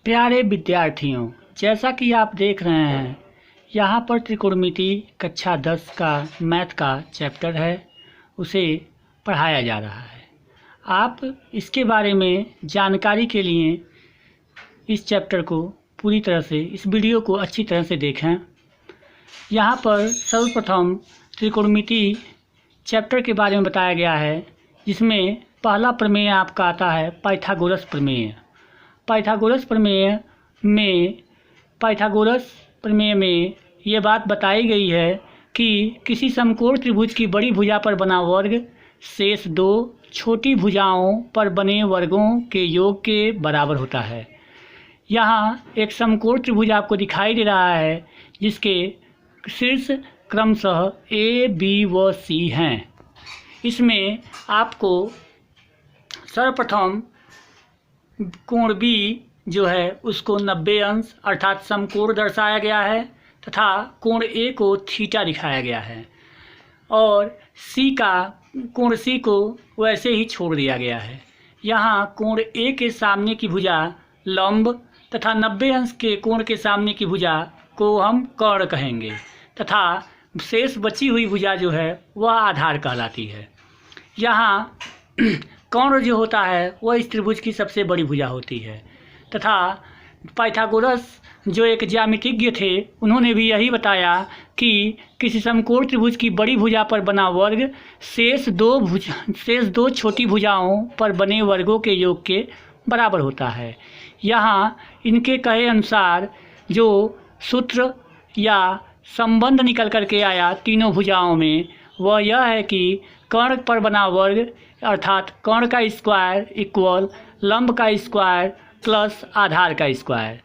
प्यारे विद्यार्थियों, जैसा कि आप देख रहे हैं यहाँ पर त्रिकोणमिति कक्षा 10 का मैथ का चैप्टर है, उसे पढ़ाया जा रहा है। आप इसके बारे में जानकारी के लिए इस चैप्टर को पूरी तरह से, इस वीडियो को अच्छी तरह से देखें। यहाँ पर सर्वप्रथम त्रिकोणमिति चैप्टर के बारे में बताया गया है, जिसमें पहला प्रमेय आपका आता है पाइथागोरस प्रमेय। पाइथागोरस प्रमेय में ये बात बताई गई है कि किसी समकोण त्रिभुज की बड़ी भुजा पर बना वर्ग शेष दो छोटी भुजाओं पर बने वर्गों के योग के बराबर होता है। यहाँ एक समकोण त्रिभुज आपको दिखाई दे रहा है, जिसके शीर्ष क्रमशः ए, बी व सी हैं। इसमें आपको सर्वप्रथम कोण बी जो है उसको 90 अंश अर्थात समकोण दर्शाया गया है तथा कोण ए को थीटा दिखाया गया है, और कोण सी को वैसे ही छोड़ दिया गया है। यहाँ कोण ए के सामने की भुजा लंब तथा 90 अंश के कोण के सामने की भुजा को हम कर्ण कहेंगे तथा शेष बची हुई भुजा जो है वह आधार कहलाती है। यहाँ कर्ण जो होता है वह इस त्रिभुज की सबसे बड़ी भुजा होती है तथा पाइथागोरस जो एक ज्यामितिज्ञ थे, उन्होंने भी यही बताया कि किसी समकोण त्रिभुज की बड़ी भुजा पर बना वर्ग शेष दो छोटी भुजाओं पर बने वर्गों के योग के बराबर होता है। यहाँ इनके कहे अनुसार जो सूत्र या संबंध निकल करके आया तीनों भुजाओं में, वह यह है कि कर्ण पर बना वर्ग अर्थात कर्ण का स्क्वायर इक्वल लंब का स्क्वायर प्लस आधार का स्क्वायर।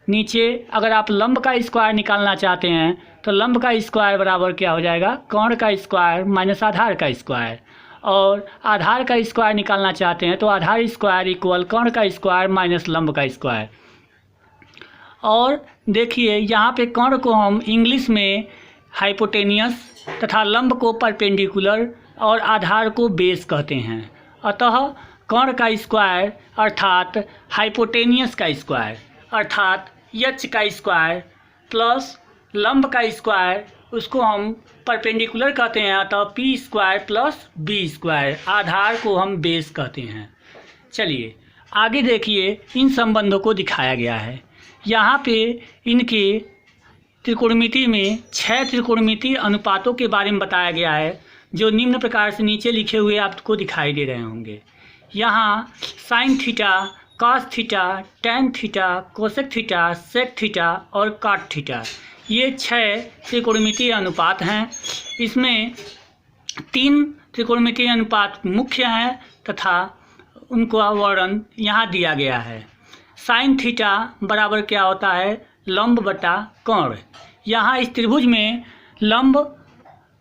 नीचे अगर आप लंब का स्क्वायर निकालना चाहते हैं तो लंब का स्क्वायर बराबर क्या हो जाएगा, कर्ण का स्क्वायर माइनस आधार का स्क्वायर, और आधार का स्क्वायर निकालना चाहते हैं तो आधार स्क्वायर इक्वल कर्ण का स्क्वायर माइनस लंब का स्क्वायर। और देखिए यहाँ पे कर्ण को हम इंग्लिश में हाइपोटेनियस तथा लंब को परपेंडिकुलर और आधार को बेस कहते हैं। अतः कर्ण का स्क्वायर अर्थात हाइपोटेनियस का स्क्वायर अर्थात एच का स्क्वायर प्लस लंब का स्क्वायर, उसको हम परपेंडिकुलर कहते हैं, अतः P square plus B square, आधार को हम बेस कहते हैं। चलिए आगे देखिए, इन संबंधों को दिखाया गया है। यहाँ पे इनके त्रिकोणमिति में 6 त्रिकोणमिति अनुपातों के बारे में बताया गया है, जो निम्न प्रकार से नीचे लिखे हुए आपको दिखाई दे रहे होंगे। यहाँ sine theta, cos theta, tan theta, cosec theta, sec theta और काट थीटा, ये 6 त्रिकोणमितीय अनुपात हैं। इसमें 3 त्रिकोणमितीय अनुपात मुख्य हैं तथा उनका वर्णन यहाँ दिया गया है। साइन थीटा बराबर क्या होता है, लंब बटा कर्ण। यहाँ इस त्रिभुज में लंब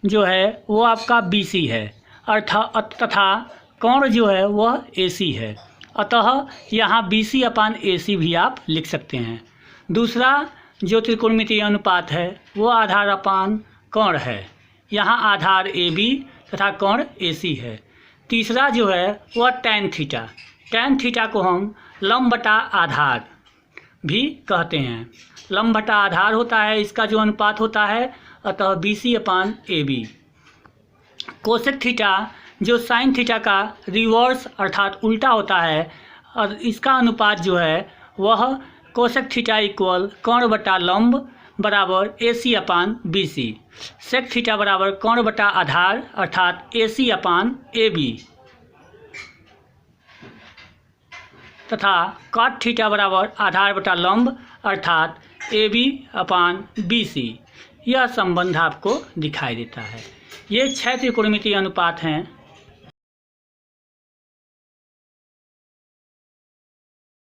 जो है वो आपका BC है अर्थात तथा कर्ण जो है वह AC है, अतः यहाँ BC अपान AC भी आप लिख सकते हैं। दूसरा जो त्रिकोणमितीय अनुपात है वो आधार अपान कर्ण है, यहाँ आधार AB तथा कर्ण AC है। तीसरा जो है वह टैन थीटा, टैन थीटा को हम लंब बटा आधार भी कहते हैं। लंब बटा आधार होता है इसका जो अनुपात होता है, अतः BC अपान AB। कोसेक थीटा जो साइन थीटा का रिवर्स अर्थात उल्टा होता है, और इसका अनुपात जो है वह कोसेक थीटा इक्वल कर्ण बटा लंब बराबर AC अपान BC। सेक थीटा बराबर कर्ण बटा आधार अर्थात AC अपान AB तथा काट थीटा बराबर आधार बटा लंब अर्थात AB अपान BC। यह संबंध आपको दिखाई देता है। ये 6 त्रिकोणमितीय अनुपात हैं